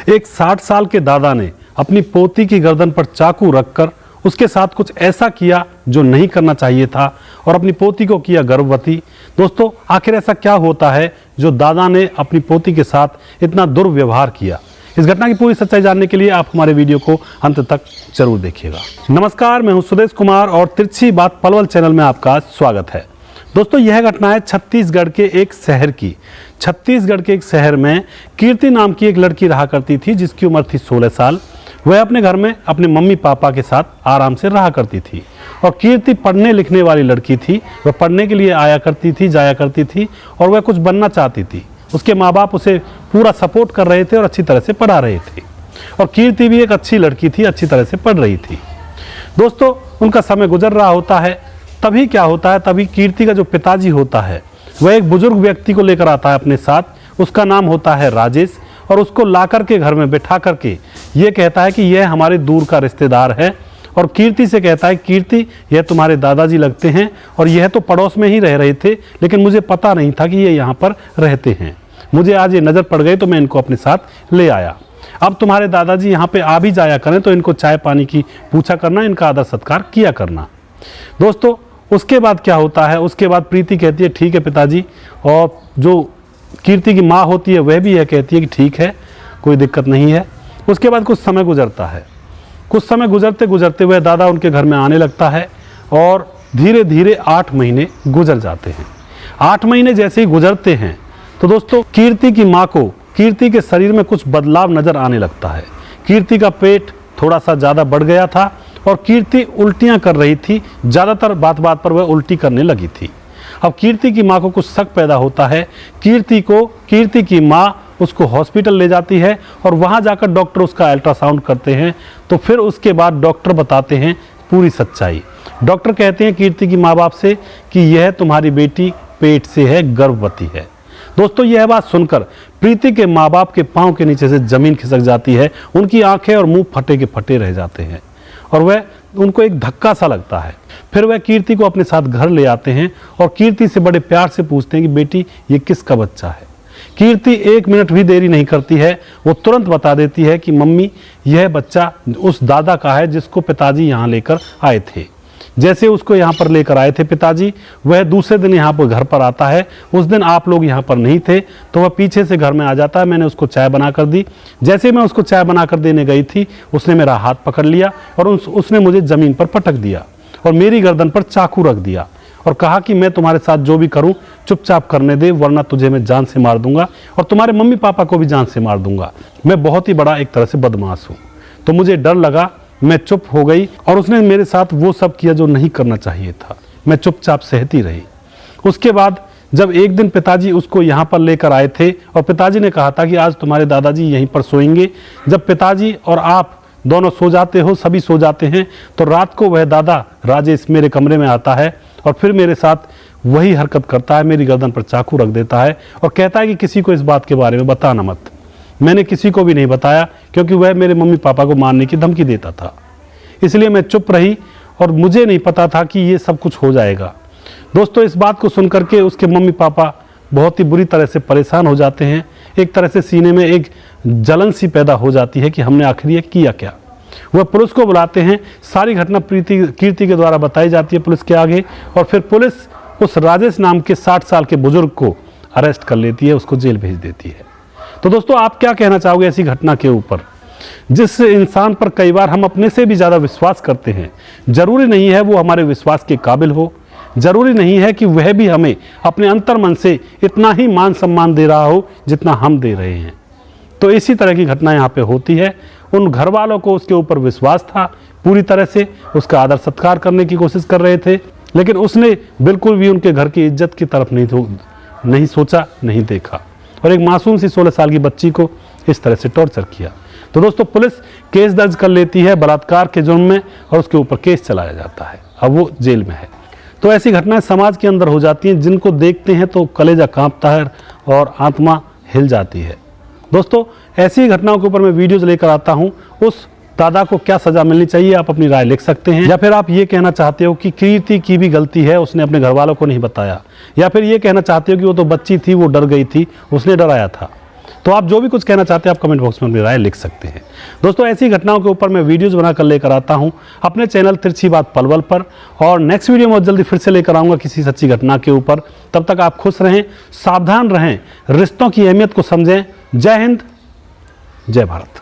एक 60 साल के दादा ने अपनी पोती की गर्दन पर चाकू रखकर उसके साथ कुछ ऐसा किया जो नहीं करना चाहिए था और अपनी पोती को किया गर्भवती। दोस्तों, आखिर ऐसा क्या होता है जो दादा ने अपनी पोती के साथ इतना दुर्व्यवहार किया? इस घटना की पूरी सच्चाई जानने के लिए आप हमारे वीडियो को अंत तक जरूर देखिएगा। नमस्कार, मैं हूं सुदेश कुमार और तिरछी बात पलवल चैनल में आपका स्वागत है। दोस्तों, यह घटना है छत्तीसगढ़ के एक शहर की। छत्तीसगढ़ के एक शहर में कीर्ति नाम की एक लड़की रहा करती थी जिसकी उम्र थी 16 साल। वह अपने घर में अपने मम्मी पापा के साथ आराम से रहा करती थी और कीर्ति पढ़ने लिखने वाली लड़की थी। वह पढ़ने के लिए आया करती थी, जाया करती थी और वह कुछ बनना चाहती थी। उसके माँ बाप उसे पूरा सपोर्ट कर रहे थे और अच्छी तरह से पढ़ा रहे थे और कीर्ति भी एक अच्छी लड़की थी, अच्छी तरह से पढ़ रही थी। दोस्तों, उनका समय गुजर रहा होता है। तभी क्या होता है, तभी कीर्ति का जो पिताजी होता है वह एक बुजुर्ग व्यक्ति को लेकर आता है अपने साथ। उसका नाम होता है राजेश और उसको ला करके घर में बैठा करके ये कहता है कि यह हमारे दूर का रिश्तेदार है और कीर्ति से कहता है, कीर्ति यह तुम्हारे दादाजी लगते हैं और यह तो पड़ोस में ही रह रहे थे, लेकिन मुझे पता नहीं था कि ये यहाँ पर रहते हैं। मुझे आज ये नज़र पड़ गई तो मैं इनको अपने साथ ले आया। अब तुम्हारे दादाजी यहाँ पे आ भी जाया करें तो इनको चाय पानी की पूछा करना, इनका आदर सत्कार किया करना। दोस्तों, उसके बाद क्या होता है, उसके बाद प्रीति कहती है ठीक है पिताजी, और जो कीर्ति की माँ होती है वह भी यह कहती है कि ठीक है, कोई दिक्कत नहीं है। उसके बाद कुछ समय गुजरता है। कुछ समय गुजरते गुजरते वह दादा उनके घर में आने लगता है और धीरे धीरे 8 महीने गुजर जाते हैं। 8 महीने जैसे ही गुजरते हैं तो दोस्तों, कीर्ति की माँ को कीर्ति के शरीर में कुछ बदलाव नज़र आने लगता है। कीर्ति का पेट थोड़ा सा ज़्यादा बढ़ गया था और कीर्ति उल्टियाँ कर रही थी। ज़्यादातर बात बात पर वह उल्टी करने लगी थी। अब कीर्ति की माँ को कुछ शक पैदा होता है। कीर्ति की माँ उसको हॉस्पिटल ले जाती है और वहाँ जाकर डॉक्टर उसका अल्ट्रासाउंड करते हैं। तो फिर उसके बाद डॉक्टर बताते हैं पूरी सच्चाई। डॉक्टर कहते हैं कीर्ति की माँ बाप से कि यह तुम्हारी बेटी पेट से है, गर्भवती है। दोस्तों, यह बात सुनकर प्रीति के माँ बाप के पाँव के नीचे से जमीन खिसक जाती है। उनकी आंखें और मुंह फटे के फटे रह जाते हैं और वह उनको एक धक्का सा लगता है। फिर वह कीर्ति को अपने साथ घर ले आते हैं और कीर्ति से बड़े प्यार से पूछते हैं कि बेटी ये किसका बच्चा है। कीर्ति 1 मिनट भी देरी नहीं करती है, वो तुरंत बता देती है कि मम्मी यह बच्चा उस दादा का है जिसको पिताजी यहाँ लेकर आए थे। जैसे उसको यहाँ पर लेकर आए थे पिताजी, वह दूसरे दिन यहाँ पर घर पर आता है। उस दिन आप लोग यहाँ पर नहीं थे तो वह पीछे से घर में आ जाता है। मैंने उसको चाय बना कर दी। जैसे मैं उसको चाय बना कर देने गई थी, उसने मेरा हाथ पकड़ लिया और उसने मुझे ज़मीन पर पटक दिया और मेरी गर्दन पर चाकू रख दिया और कहा कि मैं तुम्हारे साथ जो भी करूं चुपचाप करने दे, वरना तुझे मैं जान से मार दूंगा और तुम्हारे मम्मी पापा को भी जान से मार दूंगा। मैं बहुत ही बड़ा एक तरह से बदमाश हूँ। तो मुझे डर लगा, मैं चुप हो गई और उसने मेरे साथ वो सब किया जो नहीं करना चाहिए था। मैं चुपचाप सहती रही। उसके बाद जब एक दिन पिताजी उसको यहाँ पर लेकर आए थे और पिताजी ने कहा था कि आज तुम्हारे दादाजी यहीं पर सोएंगे। जब पिताजी और आप दोनों सो जाते हो, सभी सो जाते हैं, तो रात को वह दादा राजेश मेरे कमरे में आता है और फिर मेरे साथ वही हरकत करता है। मेरी गर्दन पर चाकू रख देता है और कहता है कि किसी को इस बात के बारे में बताना मत। मैंने किसी को भी नहीं बताया क्योंकि वह मेरे मम्मी पापा को मारने की धमकी देता था, इसलिए मैं चुप रही और मुझे नहीं पता था कि ये सब कुछ हो जाएगा। दोस्तों, इस बात को सुनकर के उसके मम्मी पापा बहुत ही बुरी तरह से परेशान हो जाते हैं। एक तरह से सीने में एक जलन सी पैदा हो जाती है कि हमने आखिर ये किया क्या। वह पुलिस को बुलाते हैं। सारी घटना कीर्ति के द्वारा बताई जाती है पुलिस के आगे और फिर पुलिस उस राजेश नाम के 60 साल के बुजुर्ग को अरेस्ट कर लेती है, उसको जेल भेज देती है। तो दोस्तों, आप क्या कहना चाहोगे ऐसी घटना के ऊपर? जिस इंसान पर कई बार हम अपने से भी ज़्यादा विश्वास करते हैं, जरूरी नहीं है वो हमारे विश्वास के काबिल हो, जरूरी नहीं है कि वह भी हमें अपने अंतर मन से इतना ही मान सम्मान दे रहा हो जितना हम दे रहे हैं। तो इसी तरह की घटना यहाँ पे होती है। उन घर वालों को उसके ऊपर विश्वास था, पूरी तरह से उसका आदर सत्कार करने की कोशिश कर रहे थे, लेकिन उसने बिल्कुल भी उनके घर की इज्जत की तरफ नहीं सोचा, नहीं देखा और एक मासूम सी 16 साल की बच्ची को इस तरह से टॉर्चर किया। तो दोस्तों, पुलिस केस दर्ज कर लेती है बलात्कार के जुर्म में और उसके ऊपर केस चलाया जाता है। अब वो जेल में है। तो ऐसी घटनाएं समाज के अंदर हो जाती हैं जिनको देखते हैं तो कलेजा कांपता है और आत्मा हिल जाती है। दोस्तों, ऐसी घटनाओं के ऊपर मैं वीडियोज लेकर आता हूँ। उस दादा को क्या सजा मिलनी चाहिए, आप अपनी राय लिख सकते हैं। या फिर आप ये कहना चाहते हो कि कीर्ति की भी गलती है, उसने अपने घर वालों को नहीं बताया। या फिर ये कहना चाहते हो कि वो तो बच्ची थी, वो डर गई थी, उसने डराया था। तो आप जो भी कुछ कहना चाहते हैं आप कमेंट बॉक्स में अपनी राय लिख सकते हैं। दोस्तों ऐसी घटनाओं के ऊपर मैं वीडियोस बनाकर लेकर आता हूं अपने चैनल तिरछी बात पलवल पर, और नेक्स्ट वीडियो में जल्दी फिर से लेकर आऊंगा किसी सच्ची घटना के ऊपर। तब तक आप खुश रहें, सावधान रहें, रिश्तों की अहमियत को समझें। जय हिंद, जय भारत।